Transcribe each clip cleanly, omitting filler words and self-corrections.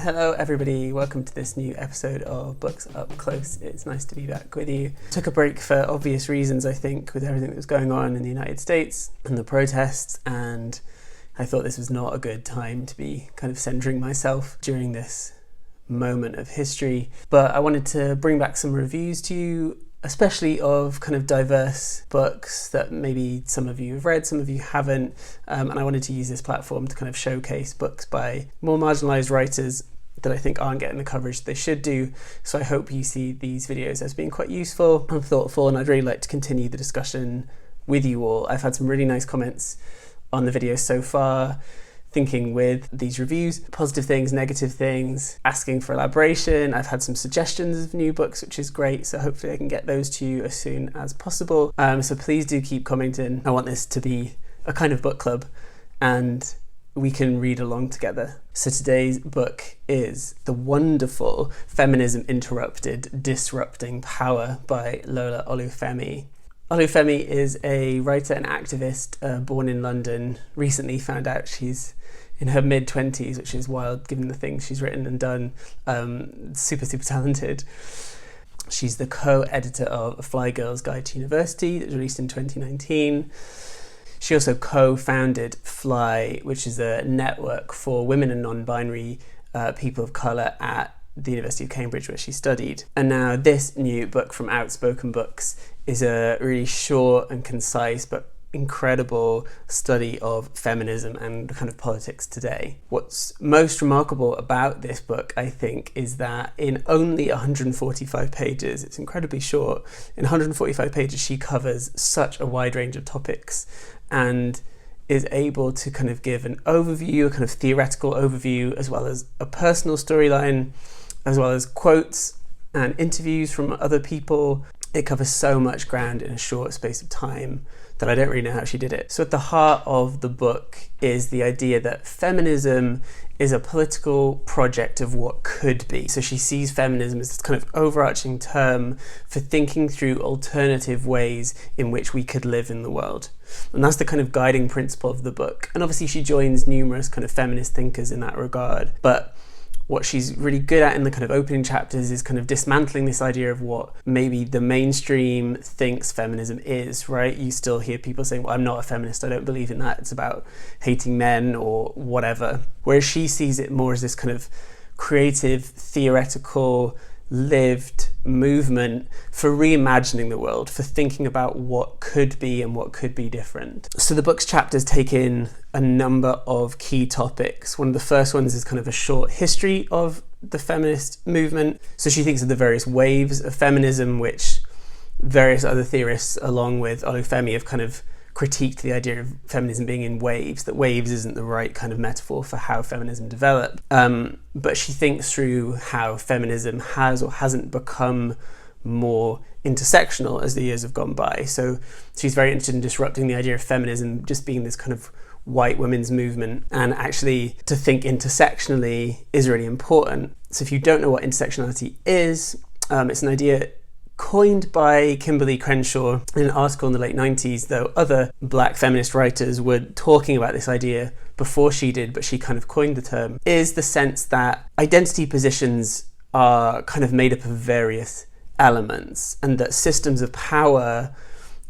Hello everybody, welcome to this new episode of Books Up Close. It's nice to be back with you. Took a break for obvious reasons, I think, with everything that was going on in the United States and the protests, and I thought this was not a good time to be kind of centering myself during this moment of history. But I wanted to bring back some reviews to you, especially of kind of diverse books that maybe some of you have read, some of you haven't, and I wanted to use this platform to kind of showcase books by more marginalised writers that I think aren't getting the coverage they should do. So I hope you see these videos as being quite useful and thoughtful, and I'd really like to continue the discussion with you all. I've had some really nice comments on the video so far, thinking with these reviews, positive things, negative things, asking for elaboration. I've had some suggestions of new books, which is great, so hopefully I can get those to you as soon as possible. So please do keep commenting. I want this to be a kind of book club and we can read along together. So today's book is the wonderful Feminism Interrupted, Disrupting Power by Lola Olufemi. Olufemi is a writer and activist born in London. Recently found out she's in her mid-20s, which is wild given the things she's written and done. Super talented. She's the co-editor of A Fly Girl's Guide to University that was released in 2019. She also co-founded Fly, which is a network for women and non-binary people of colour at the University of Cambridge, where she studied. And now this new book from Outspoken Books is a really short and concise but incredible study of feminism and kind of politics today. What's most remarkable about this book, I think, is that in only 145 pages, it's incredibly short, in 145 pages she covers such a wide range of topics and is able to kind of give an overview, a kind of theoretical overview, as well as a personal storyline, as well as quotes and interviews from other people. It covers so much ground in a short space of time that I don't really know how she did it. So at the heart of the book is the idea that feminism is a political project of what could be. So she sees feminism as this kind of overarching term for thinking through alternative ways in which we could live in the world. And that's the kind of guiding principle of the book. And obviously she joins numerous kind of feminist thinkers in that regard. But what she's really good at in the kind of opening chapters is kind of dismantling this idea of what maybe the mainstream thinks feminism is, right? You still hear people saying, well, I'm not a feminist, I don't believe in that, it's about hating men or whatever. Whereas she sees it more as this kind of creative, theoretical, lived movement for reimagining the world, for thinking about what could be and what could be different. So the book's chapters take in a number of key topics. One of the first ones is kind of a short history of the feminist movement. So she thinks of the various waves of feminism, which various other theorists, along with Olufemi, have kind of critiqued the idea of feminism being in waves, that waves isn't the right kind of metaphor for how feminism developed. But she thinks through how feminism has or hasn't become more intersectional as the years have gone by. So she's very interested in disrupting the idea of feminism just being this kind of white women's movement, and actually to think intersectionally is really important. So if you don't know what intersectionality is, it's an idea coined by Kimberly Crenshaw in an article in the late 90s, though other black feminist writers were talking about this idea before she did, but she kind of coined the term, is the sense that identity positions are kind of made up of various elements, and that systems of power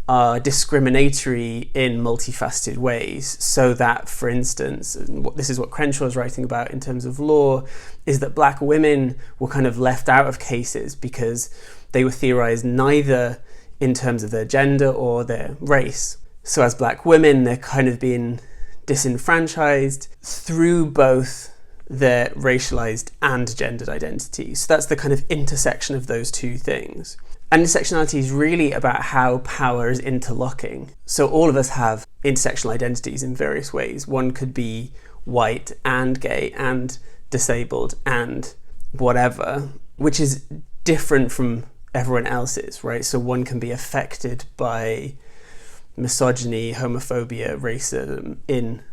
are discriminatory in multifaceted ways. So that, for instance, this is what Crenshaw is writing about in terms of law, is that black women were kind of left out of cases because they were theorized neither in terms of their gender or their race. So as black women, they're kind of being disenfranchised through both their racialized and gendered identities. So that's the kind of intersection of those two things. And intersectionality is really about how power is interlocking. So all of us have intersectional identities in various ways. One could be white and gay and disabled and whatever, which is different from everyone else's, right? So one can be affected by misogyny, homophobia, racism in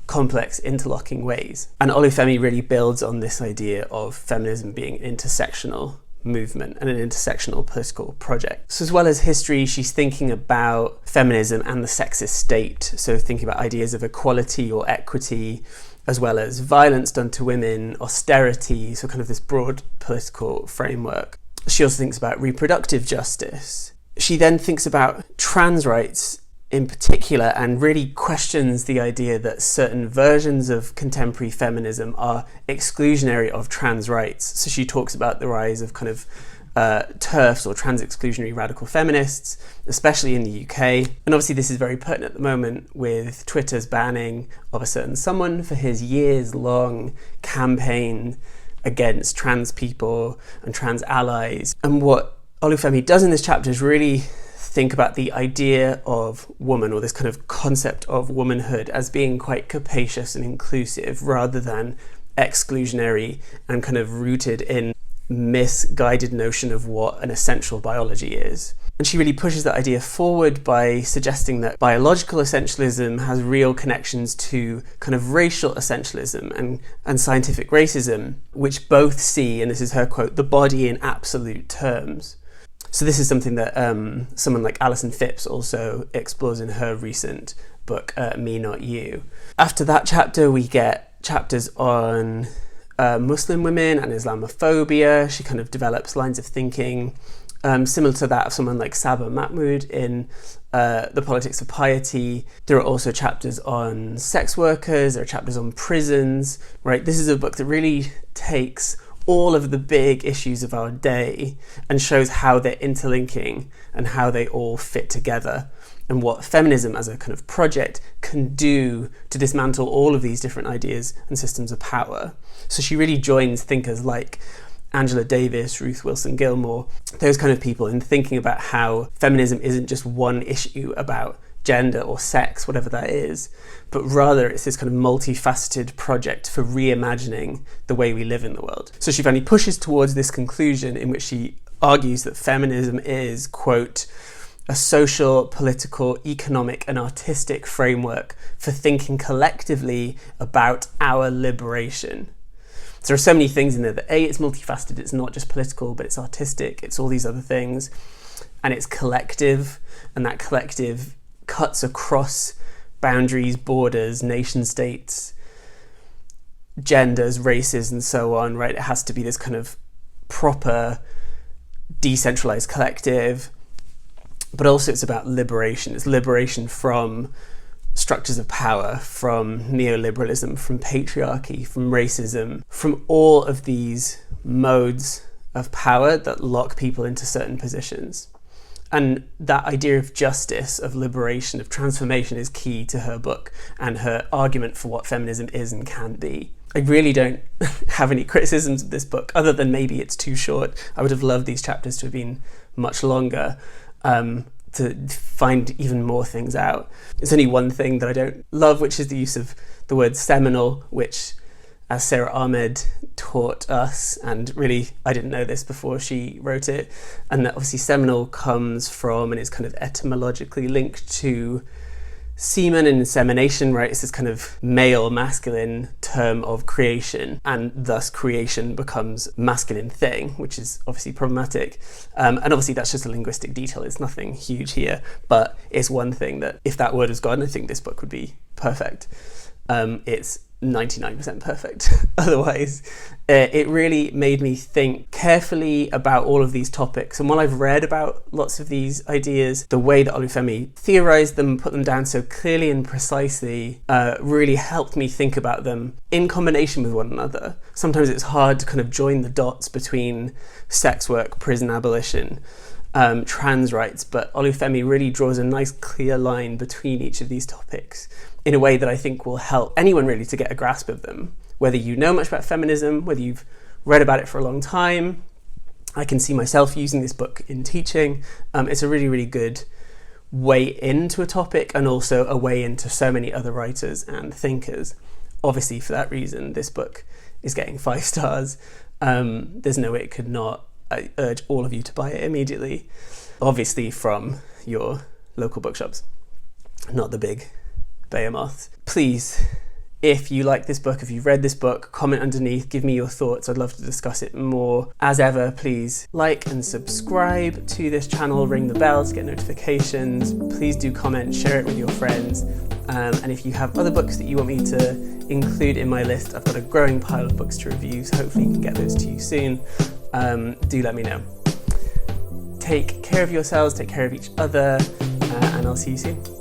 complex interlocking ways. And Olufemi really builds on this idea of feminism being an intersectional movement and an intersectional political project. So as well as history, she's thinking about feminism and the sexist state. So thinking about ideas of equality or equity, as well as violence done to women, austerity, so kind of this broad political framework. She also thinks about reproductive justice. She then thinks about trans rights in particular and really questions the idea that certain versions of contemporary feminism are exclusionary of trans rights. So she talks about the rise of kind of TERFs or trans-exclusionary radical feminists, especially in the UK. And obviously this is very pertinent at the moment with Twitter's banning of a certain someone for his years-long campaign against trans people and trans allies. And what Olufemi does in this chapter is really think about the idea of woman, or this kind of concept of womanhood, as being quite capacious and inclusive rather than exclusionary and kind of rooted in misguided notion of what an essential biology is. And she really pushes that idea forward by suggesting that biological essentialism has real connections to kind of racial essentialism and scientific racism, which both see, and this is her quote, the body in absolute terms. So this is something that someone like Alison Phipps also explores in her recent book, Me Not You. After that chapter, we get chapters on Muslim women and Islamophobia. She kind of develops lines of thinking similar to that of someone like Saba Mahmood in The Politics of Piety. There are also chapters on sex workers, there are chapters on prisons, right? This is a book that really takes all of the big issues of our day and shows how they're interlinking and how they all fit together, and what feminism as a kind of project can do to dismantle all of these different ideas and systems of power. So she really joins thinkers like Angela Davis, Ruth Wilson Gilmore, those kind of people, in thinking about how feminism isn't just one issue about gender or sex, whatever that is, but rather it's this kind of multifaceted project for reimagining the way we live in the world. So she finally pushes towards this conclusion in which she argues that feminism is, quote, a social, political, economic and artistic framework for thinking collectively about our liberation. So there are so many things in there that A, it's multifaceted, it's not just political, but it's artistic, it's all these other things, and it's collective, and that collective cuts across boundaries, borders, nation states, genders, races, and so on, right? It has to be this kind of proper, decentralized collective, but also it's about liberation. It's liberation from structures of power, from neoliberalism, from patriarchy, from racism, from all of these modes of power that lock people into certain positions. And that idea of justice, of liberation, of transformation is key to her book and her argument for what feminism is and can be. I really don't have any criticisms of this book, other than maybe it's too short. I would have loved these chapters to have been much longer, to find even more things out. There's only one thing that I don't love, which is the use of the word seminal, which, as Sarah Ahmed taught us, and really I didn't know this before she wrote it, and that obviously seminal comes from and is kind of etymologically linked to semen and insemination, right? It's this kind of male masculine term of creation, and thus creation becomes a masculine thing, which is obviously problematic. And obviously that's just a linguistic detail, it's nothing huge here, but it's one thing that if that word was gone, I think this book would be perfect. It's 99% perfect. Otherwise, it really made me think carefully about all of these topics. And while I've read about lots of these ideas, the way that Olufemi theorized them, put them down so clearly and precisely, really helped me think about them in combination with one another. Sometimes it's hard to kind of join the dots between sex work, prison abolition, trans rights, but Olufemi really draws a nice clear line between each of these topics in a way that I think will help anyone really to get a grasp of them. Whether you know much about feminism, whether you've read about it for a long time, I can see myself using this book in teaching. It's a really, really good way into a topic, and also a way into so many other writers and thinkers. Obviously, for that reason, this book is getting 5 stars. There's no way it could not. I urge all of you to buy it immediately. Obviously from your local bookshops, not the big behemoths. Please, if you like this book, if you've read this book, comment underneath, give me your thoughts. I'd love to discuss it more. As ever, please like and subscribe to this channel, ring the bell to get notifications. Please do comment, share it with your friends. And if you have other books that you want me to include in my list. I've got a growing pile of books to review, so hopefully I can get those to you soon. Do let me know. Take care of yourselves, take care of each other, and I'll see you soon.